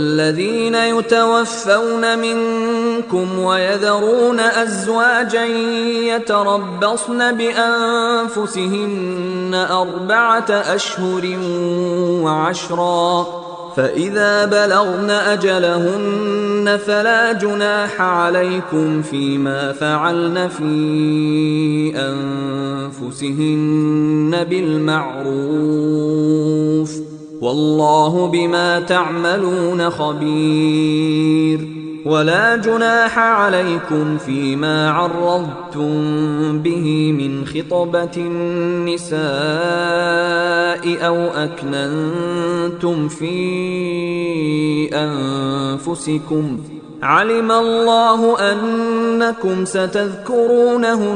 الذين يتوفون منكم ويذرون أزواجا يتربصن بأنفسهن 4 أشهر وعشرا، فإذا بلغن أجلهن فلا جناح عليكم فيما فعلن في أنفسهن بالمعروف، والله بما تعملون خبير. ولا جناح عليكم فيما عرضتم به من خطبة النساء أو أكننتم في أنفسكم، علم الله أنكم ستذكرونهن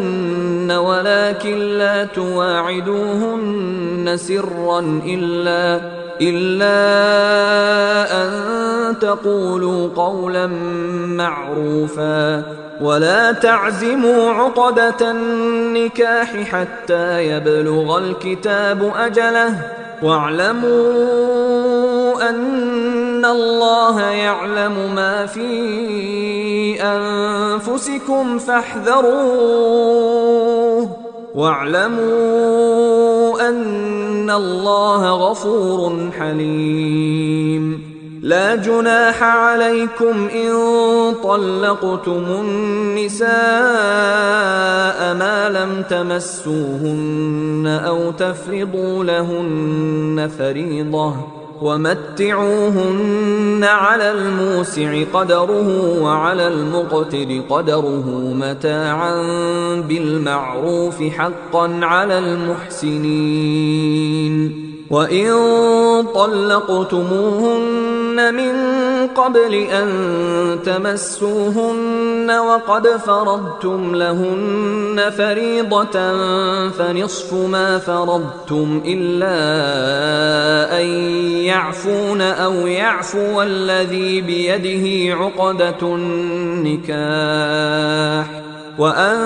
ولكن لا تواعدوهن سرا إلا أن تقولوا قولا معروفا، ولا تعزموا عقدة النكاح حتى يبلغ الكتاب أجله، واعلموا أن الله يعلم ما في أنفسكم فاحذروه، واعلموا أن الله غفور حليم. لا جناح عليكم إن طلقتم النساء ما لم تمسوهن أو تفرضوا لهن فريضة، ومتعوهن على الموسع قدره وعلى المقتر قدره متاعا بالمعروف حقا على المحسنين. وإن طلقتموهن من قبل أن تمسوهن وقد فرضتم لهن فريضة فنصف ما فرضتم إلا أن يعفون أو يعفو الذي بيده عقدة النكاح، وأن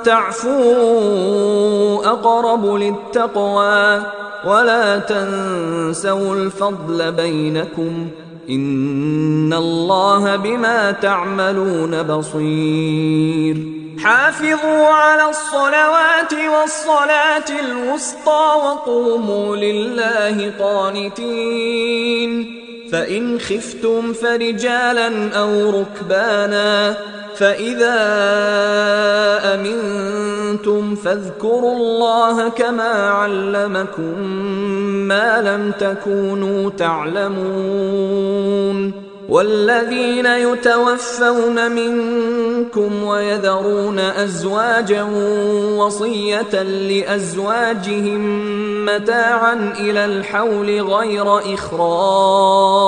تعفوا أقرب للتقوى، ولا تنسوا الفضل بينكم، إن الله بما تعملون بصير. حافظوا على الصلوات والصلاة الوسطى وقوموا لله قانتين، فإن خفتم فرجالا أو ركبانا، فإذا أمنتم فاذكروا الله كما علمكم ما لم تكونوا تعلمون. والذين يتوفون منكم ويذرون أزواجا وصية لأزواجهم متاعا إلى الحول غير إخراج،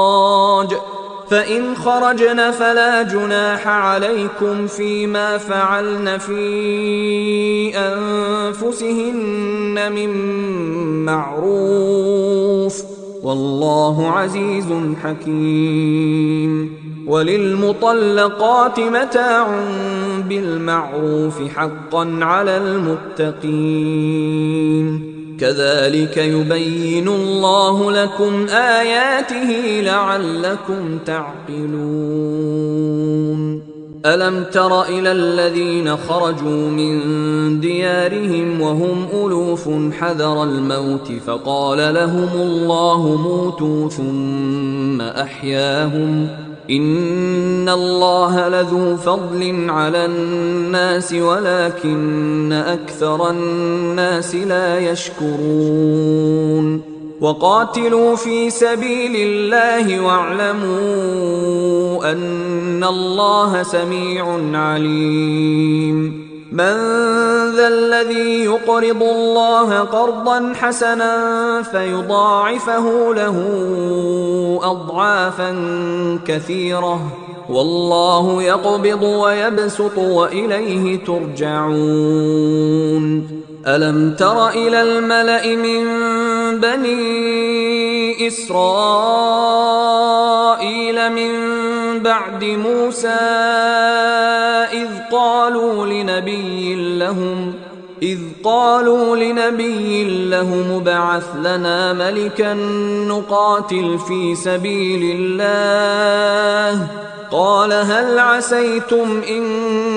فإن خرجن فلا جناح عليكم فيما فعلن في أنفسهن من معروف، والله عزيز حكيم. وللمطلقات متاع بالمعروف حقا على المتقين، كذلك يبين الله لكم آياته لعلكم تعقلون. ألم تر إلى الذين خرجوا من ديارهم وهم ألوف حذر الموت فقال لهم الله موتوا ثم أحياهم، إن الله لذو فضل على الناس ولكن أكثر الناس لا يشكرون. وقاتلوا في سبيل الله واعلموا أن الله سميع عليم. من ذا الذي يقرض الله قرضا حسنا فيضاعفه له أضعافا كثيرة، والله يقبض ويبسط وإليه ترجعون. ألم تر إلى الملأ من بني إسرائيل من بعد موسى إذ قالوا لنبي لهم إذ قالوا لنبي له مبعث لنا ملكا نقاتل في سبيل الله قال هل عسيتم إن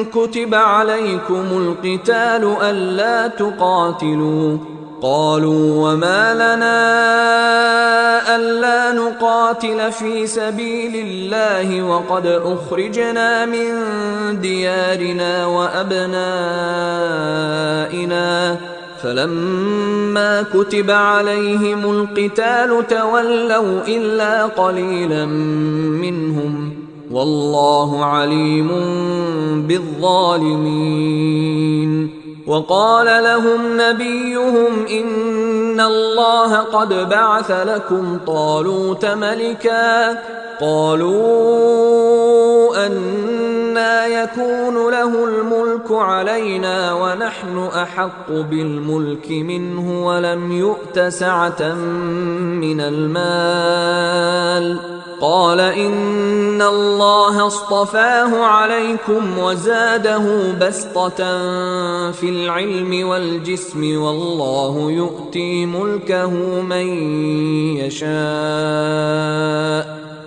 كتب عليكم القتال ألا تقاتلوا قالوا وما لنا ألا نقاتل في سبيل الله وقد أخرجنا من ديارنا وأبنائنا فلما كتب عليهم القتال تولوا إلا قليلا منهم والله عليم بالظالمين وقال لهم نبيهم إن الله قد بعث لكم طالوت ملكا قالوا أنى يكون له الملك علينا ونحن أحق بالملك منه ولم يؤت سعة من المال قال إن الله اصطفاه عليكم وزاده بسطة في العلم والجسم والله يؤتي ملكه من يشاء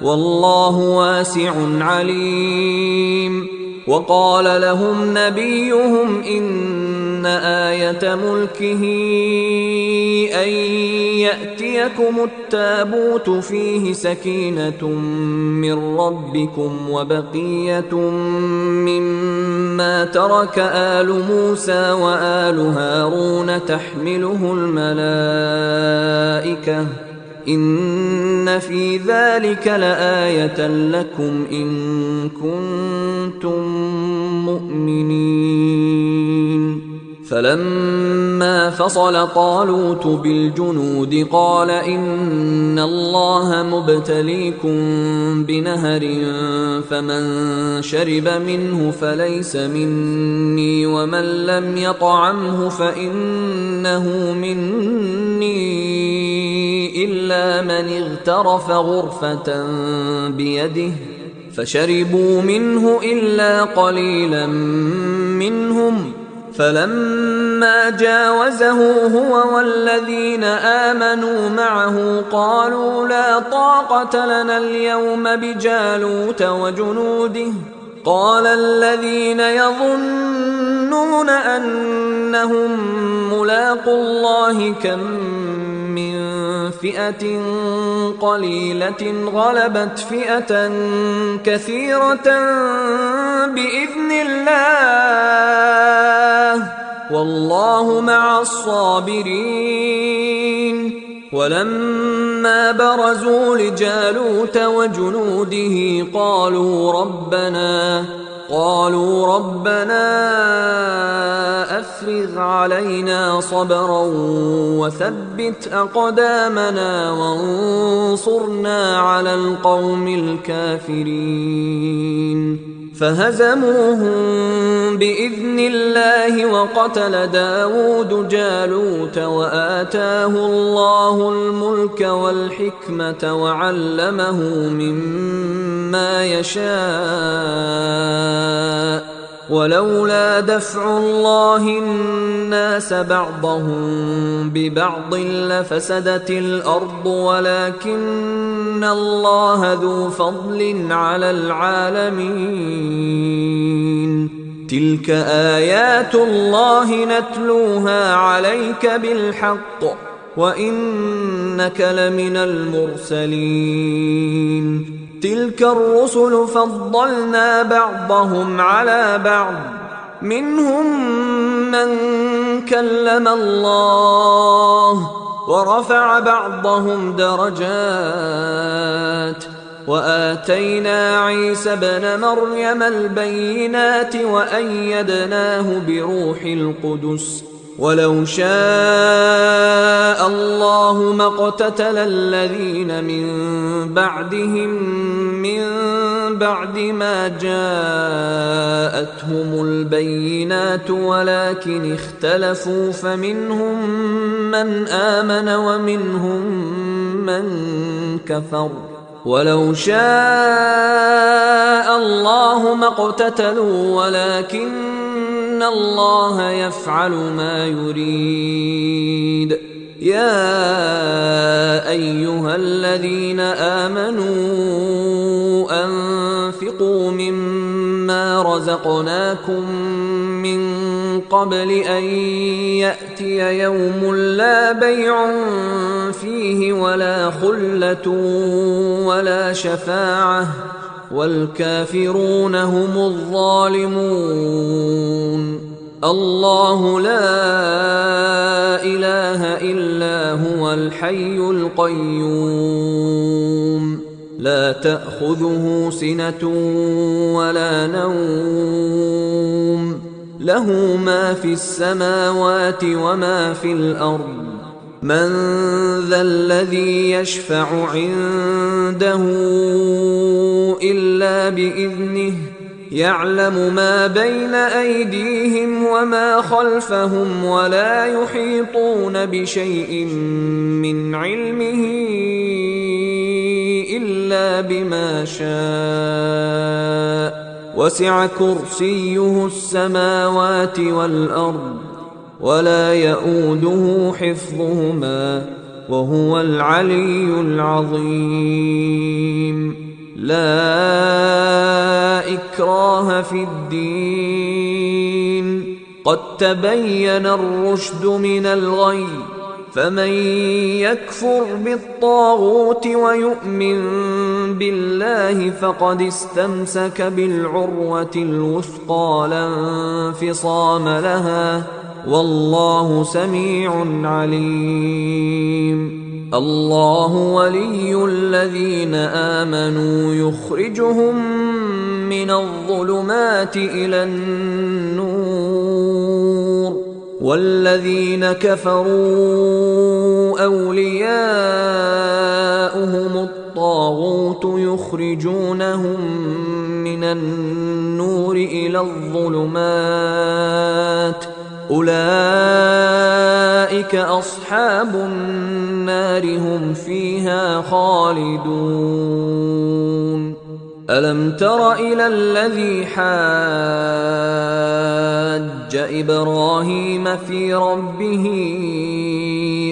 والله واسع عليم وقال لهم نبيهم إن آية ملكه أن يأتيكم التابوت فيه سكينة من ربكم وبقية مما ترك آل موسى وآل هارون تحمله الملائكة إن في ذلك لآية لكم إن كنتم مؤمنين فلما فصل طالوت بالجنود قال إن الله مبتليكم بنهر فمن شرب منه فليس مني ومن لم يطعمه فإنه مني إلا من اغترف غرفة بيده فشربوا منه إلا قليلا منهم فلما جاوزه هو والذين آمنوا معه قالوا لا طاقة لنا اليوم بجالوت وجنوده قال الذين يظنون أنهم ملاقو الله كم من فئة قليلة غلبت فئة كثيرة بإذن الله والله مع الصابرين ولما برزوا لجالوت وجنوده قالوا ربنا أفرغ علينا صبرا وثبت أقدامنا وانصرنا على القوم الكافرين فهزموهم بإذن الله وقتل داود جالوت وآتاه الله الملك والحكمة وعلمه مما يشاء ولولا دفع الله الناس بعضهم ببعض لفسدت الأرض ولكن الله ذو فضل على العالمين تلك آيات الله نتلوها عليك بالحق وإنك لمن المرسلين تلك الرسل فضلنا بعضهم على بعض منهم من كلم الله ورفع بعضهم درجات وآتينا عيسى ابن مريم البينات وأيدناه بروح القدس ولو شاء الله ما اقتتل الذين من بعدهم من بعد ما جاءتهم البينات ولكن اختلفوا فمنهم من آمن ومنهم من كفر ولو شاء الله ما اقتتلوا ولكن الله يفعل ما يريد. يا أيها الذين آمنوا أنفقوا مما رزقناكم من قبل أن يأتي يوم لا بيع فيه ولا خلة ولا شفاعة والكافرون هم الظالمون. الله لا إله إلا هو الحي القيوم لا تأخذه سنة ولا نوم له ما في السماوات وما في الأرض. من ذا الذي يشفع عنده إلا بإذنه يعلم ما بين أيديهم وما خلفهم ولا يحيطون بشيء من علمه إلا بما شاء وسع كرسيه السماوات والأرض ولا يؤوده حفظهما وهو العلي العظيم. لا إكراه في الدين قد تبين الرشد من الغي فمن يكفر بالطاغوت ويؤمن بالله فقد استمسك بالعروة الوثقى لا انفصام لها والله سميع عليم. الله ولي الذين آمنوا يخرجهم من الظلمات إلى النور والذين كفروا أولياؤهم الطاغوت يخرجونهم من النور إلى الظلمات أولئك أصحاب النار هم فيها خالدون. ألم تر إلى الذي حاج إبراهيم في ربه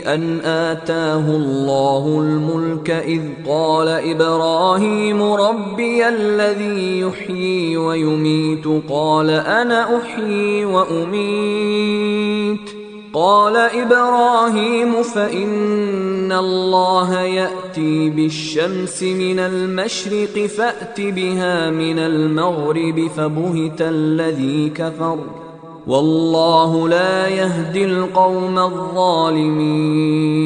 أن آتاه الله الملك إذ قال إبراهيم ربي الذي يحيي ويميت قال أنا أحيي وأميت قال إبراهيم فإن الله يأتي بالشمس من المشرق فأت بها من المغرب فبهت الذي كفر والله لا يهدي القوم الظالمين.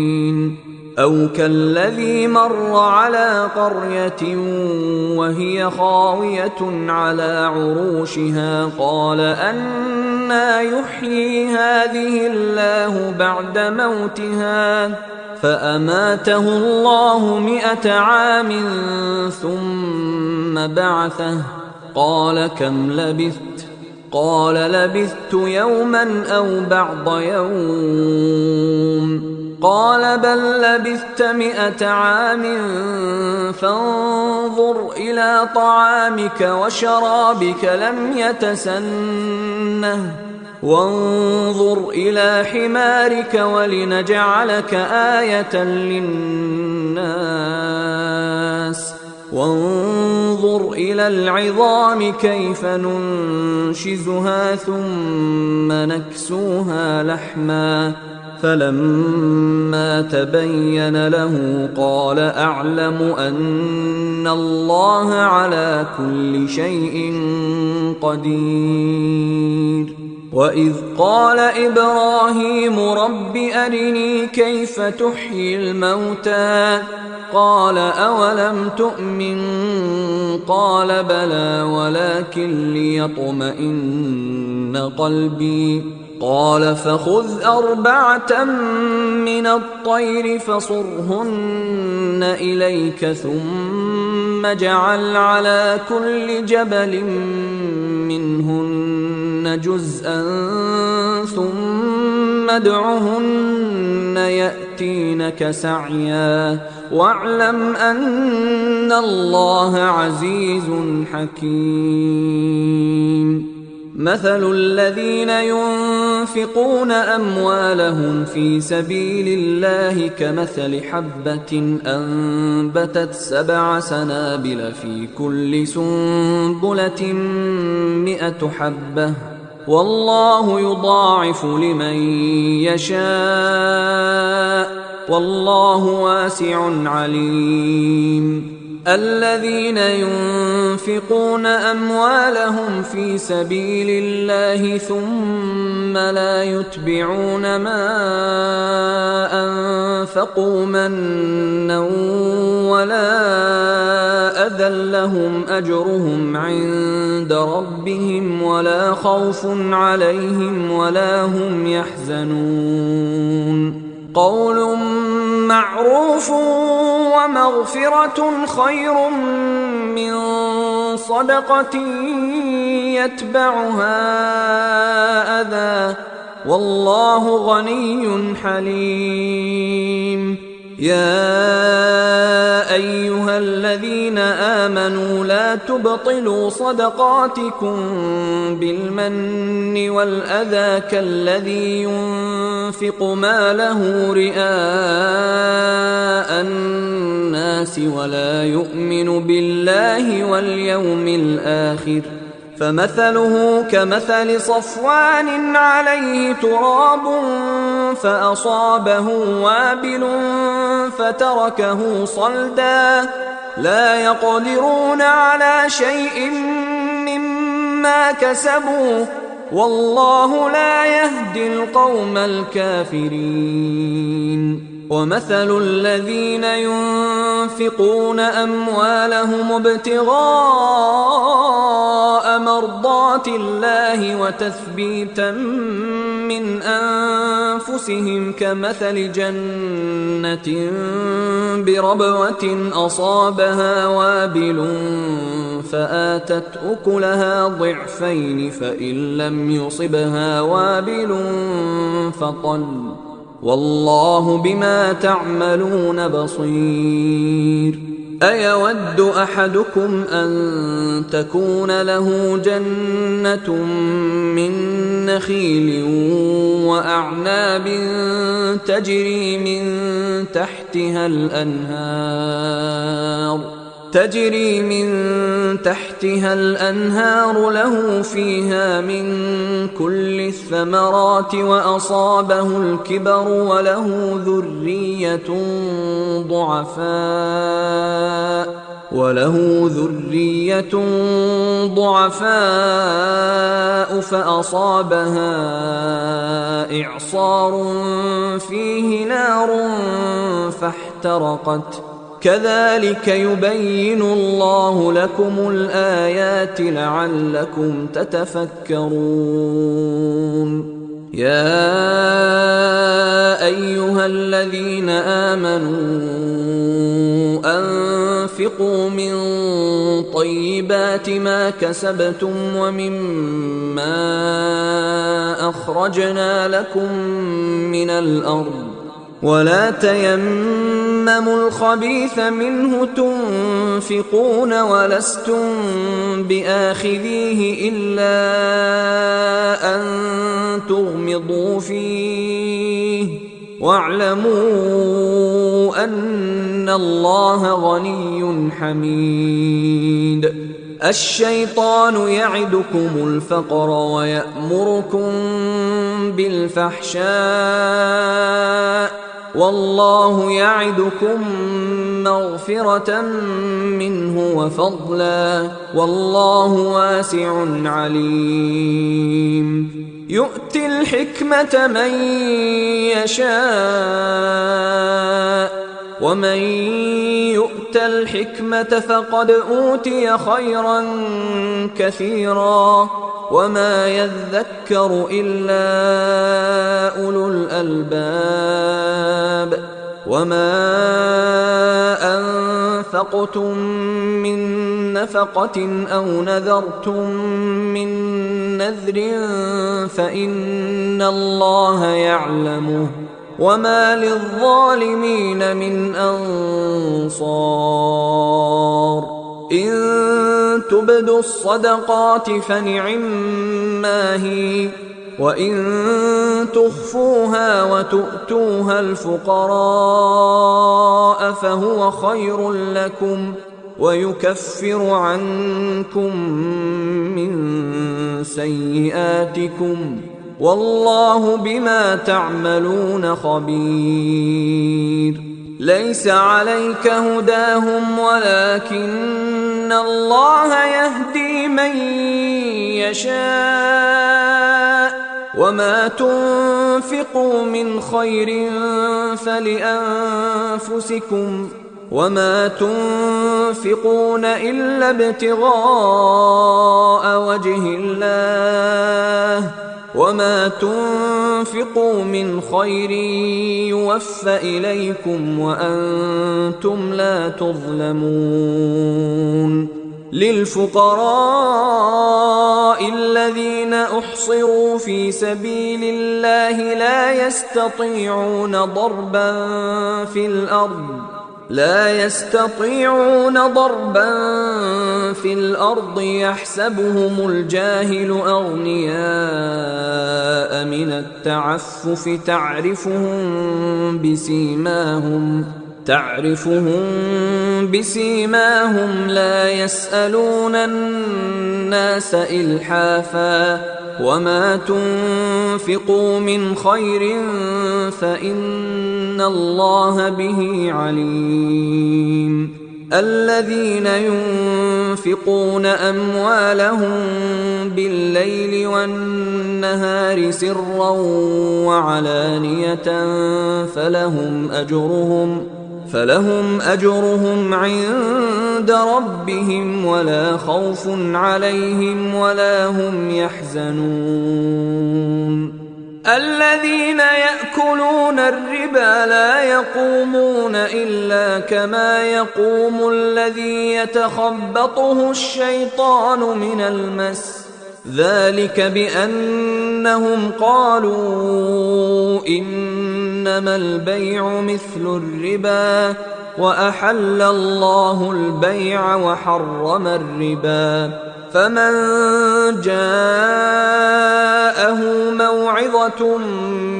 أو كالذي مر على قرية وهي خاوية على عروشها قال أنى يحيي هذه الله بعد موتها فأماته الله 100 عام ثم بعثه قال كم لبثت قال لبثت يوما أو بعض يوم قال بل لبثت 100 عام فانظر إلى طعامك وشرابك لم يتسنه وانظر إلى حمارك ولنجعلك آية للناس وانظر إلى العظام كيف ننشزها ثم نكسوها لحما فلما تبين له قال أعلم أن الله على كل شيء قدير. وإذ قال إبراهيم رب أرني كيف تحيي الموتى قال أولم تؤمن قال بلى ولكن ليطمئن قلبي قال فخذ 4 من الطير فصرهن إليك ثم اجعل على كل جبل منهن جزءا ثم ادعهن يأتينك سعيا واعلم أن الله عزيز حكيم. مثل الذين ينفقون أموالهم في سبيل الله كمثل حبة أنبتت 7 سنابل في كل سنبلة 100 حبة والله يضاعف لمن يشاء والله واسع عليم. الذين ينفقون أموالهم في سبيل الله ثم لا يتبعون ما أنفقوا منا ولا أذى لهم أجرهم عند ربهم ولا خوف عليهم ولا هم يحزنون. قول معروف ومغفرة خير من صدقة يتبعها أذى والله غني حليم. يا أيها الذين آمنوا لا تبطلوا صدقاتكم بالمن والأذى كالذي ينفق ماله رئاء الناس ولا يؤمن بالله واليوم الآخر فمثله كمثل صفوان عليه تراب فأصابه وابل فتركه صلدا لا يقدرون على شيء مما كسبوا والله لا يهدي القوم الكافرين. ومثل الذين ينفقون أموالهم ابتغاء مرضات الله وتثبيتا من أنفسهم كمثل جنة بربوة أصابها وابل فآتت أكلها ضعفين فإن لم يصبها وابل فطل والله بما تعملون بصير. أيود أحدكم أن تكون له جنة من نخيل وأعناب تجري من تحتها الأنهار له فيها من كل الثمرات وأصابه الكبر وله ذرية ضعفاء فأصابها إعصار فيه نار فاحترقت كذلك يبين الله لكم الآيات لعلكم تتفكرون. يا أيها الذين آمنوا أنفقوا من طيبات ما كسبتم ومما أخرجنا لكم من الأرض ولا تيمموا الخبيث منه تنفقون ولستم بآخذيه إلا أن تغمضوا فيه واعلموا أن الله غني حميد. الشيطان يعدكم الفقر ويأمركم بالفحشاء والله يعدكم مغفرة منه وفضلا والله واسع عليم. يؤتي الحكمة من يشاء ومن يؤت الحكمة فقد أوتي خيرا كثيرا وما يذكر إلا أولو الألباب. وما أنفقتم من نفقة أو نذرتم من نذر فإن الله يعلمه وما للظالمين من أنصار. إن تبدوا الصدقات فنعما هي، وإن تخفوها وتؤتوها الفقراء فهو خير لكم ويكفر عنكم من سيئاتكم، والله بما تعملون خبير. ليس عليك هداهم ولكن الله يهدي من يشاء، وما تنفقوا من خير فلأنفسكم، وما تنفقون إلا ابتغاء وجه الله، وما تنفقوا من خير يوفى إليكم وأنتم لا تظلمون. للفقراء الذين أحصروا في سبيل الله لا يستطيعون ضربا في الأرض يحسبهم الجاهل أغنياء من التعفف تعرفهم بسيماهم لا يسألون الناس إلحافا، وما تنفقوا من خير فإن الله به عليم. الذين ينفقون أموالهم بالليل والنهار سرا وعلانية فلهم أجرهم عند ربهم ولا خوف عليهم ولا هم يحزنون. الذين يأكلون الربا لا يقومون إلا كما يقوم الذي يتخبطه الشيطان من المس، ذلك بأنهم قالوا إنما البيع مثل الربا وأحل الله البيع وحرم الربا، فمن جاءه موعظة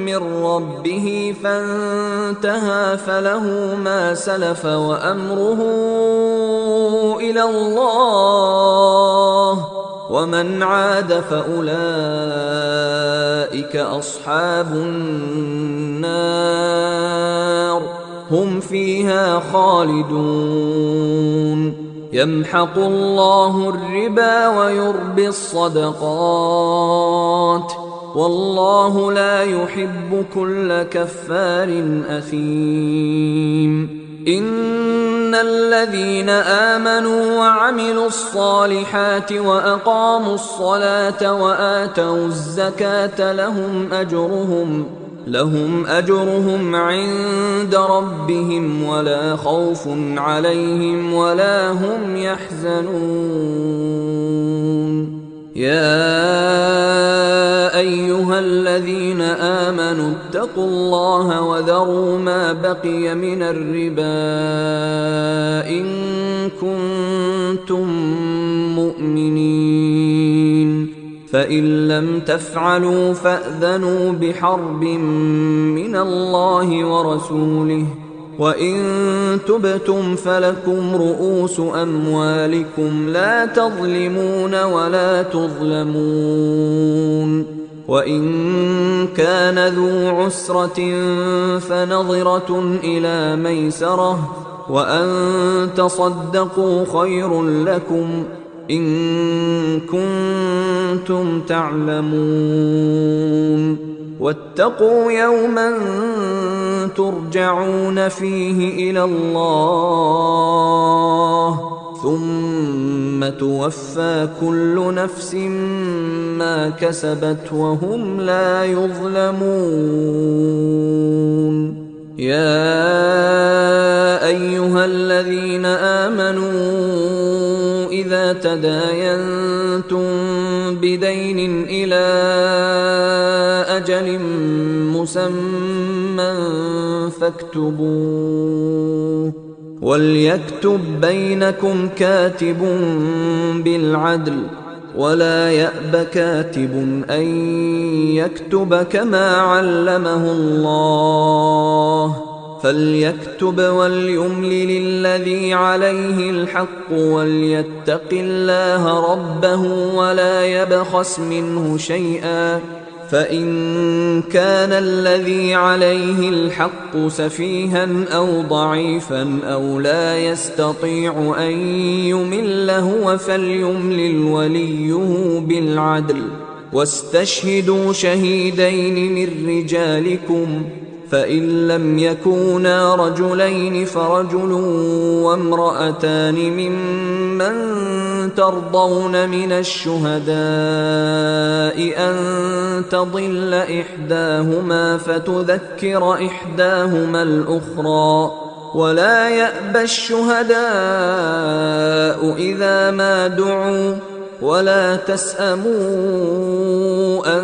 من ربه فانتهى فله ما سلف وأمره إلى الله، ومن عاد فأولئك أصحاب النار هم فيها خالدون. يمحق الله الربا ويربي الصدقات، والله لا يحب كل كفار أثيم. إن الذين آمنوا وعملوا الصالحات وأقاموا الصلاة وآتوا الزكاة لهم أجرهم عند ربهم ولا خوف عليهم ولا هم يحزنون. يا أيها الذين آمنوا اتقوا الله وذروا ما بقي من الربا إن كنتم مؤمنين، فإن لم تفعلوا فأذنوا بحرب من الله ورسوله، وإن تبتم فلكم رؤوس أموالكم لا تظلمون ولا تظلمون. وإن كان ذو عسرة فنظرة إلى ميسرة، وأن تصدقوا خير لكم إن كنتم تعلمون. واتقوا يوما ترجعون فيه إلى الله ثم توفى كل نفس ما كسبت وهم لا يظلمون. يا أيها الذين آمنوا إذا تداينتم بدين إلى أجل مسمى فاكتبوه، وليكتب بينكم كاتب بالعدل ولا يأب كاتب أن يكتب كما علمه الله فليكتب وليملل الذي عليه الحق وليتق الله ربه ولا يبخس منه شيئا فإن كان الذي عليه الحق سفيها أو ضعيفا أو لا يستطيع أن يمل هو فليملل وليه بالعدل واستشهدوا شهيدين من رجالكم فإن لم يكونا رجلين فرجل وامرأتان ممن ترضون من الشهداء أن تضل إحداهما فتذكر إحداهما الأخرى ولا يأبى الشهداء إذا ما دعوا ولا تسأموا أن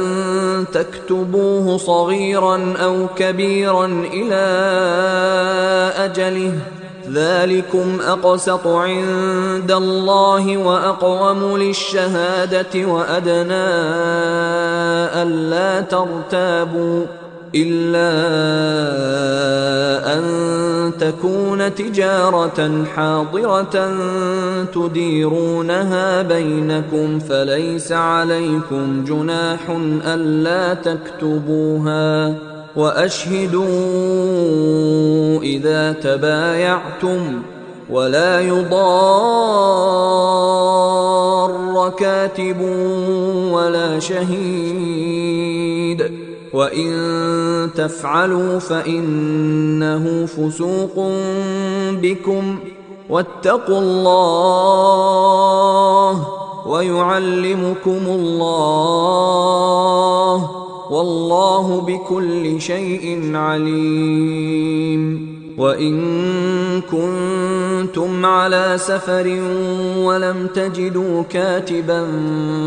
تكتبوه صغيرا أو كبيرا إلى أجله ذلكم أقسط عند الله وأقوم للشهادة وأدنى ألا ترتابوا إلا أن تكون تجارة حاضرة تديرونها بينكم فليس عليكم جناح ألا تكتبوها وأشهدوا إذا تبايعتم ولا يضار كاتب ولا شهيد وإن تفعلوا فإنه فسوق بكم واتقوا الله ويعلمكم الله والله بكل شيء عليم وإن كنتم على سفر ولم تجدوا كاتبا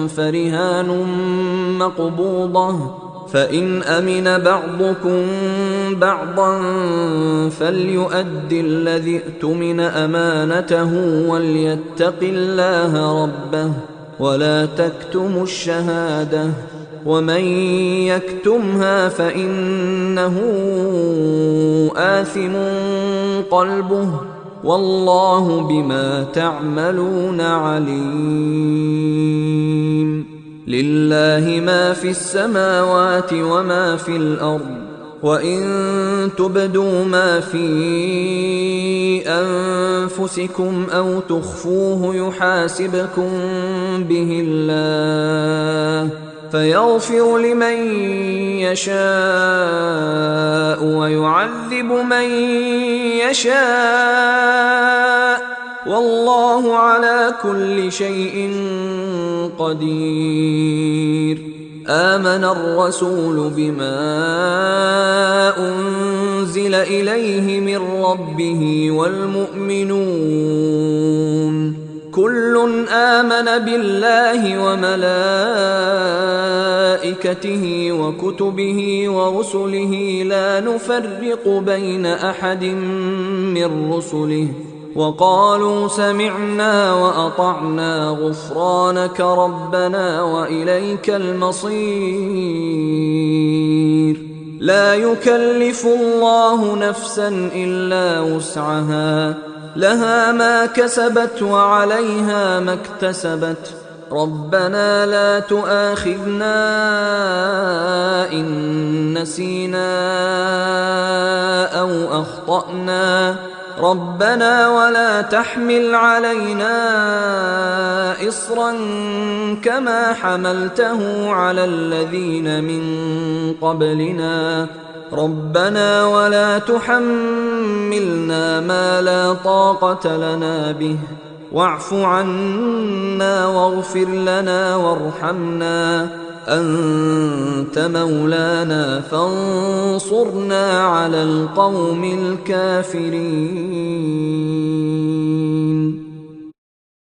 فرهان مقبوضة فإن أمن بعضكم بعضا فليؤد الذي اؤتمن أمانته وليتق الله ربه ولا تكتموا الشهادة ومن يكتمها فإنه آثم قلبه والله بما تعملون عليم لله ما في السماوات وما في الأرض وإن تبدوا ما في أنفسكم أو تخفوه يحاسبكم به الله فيغفر لمن يشاء ويعذب من يشاء والله على كل شيء قدير آمن الرسول بما أنزل إليه من ربه والمؤمنون كل آمن بالله وملائكته وكتبه ورسله لا نفرق بين أحد من رسله وقالوا سمعنا وأطعنا غفرانك ربنا وإليك المصير لا يكلف الله نفسا إلا وسعها لها ما كسبت وعليها ما اكتسبت ربنا لا تؤاخذنا إن نسينا أو أخطأنا ربنا ولا تحمل علينا إصرا كما حملته على الذين من قبلنا ربنا ولا تحملنا ما لا طاقة لنا به واعف عنا واغفر لنا وارحمنا أنت مولانا فانصرنا على القوم الكافرين.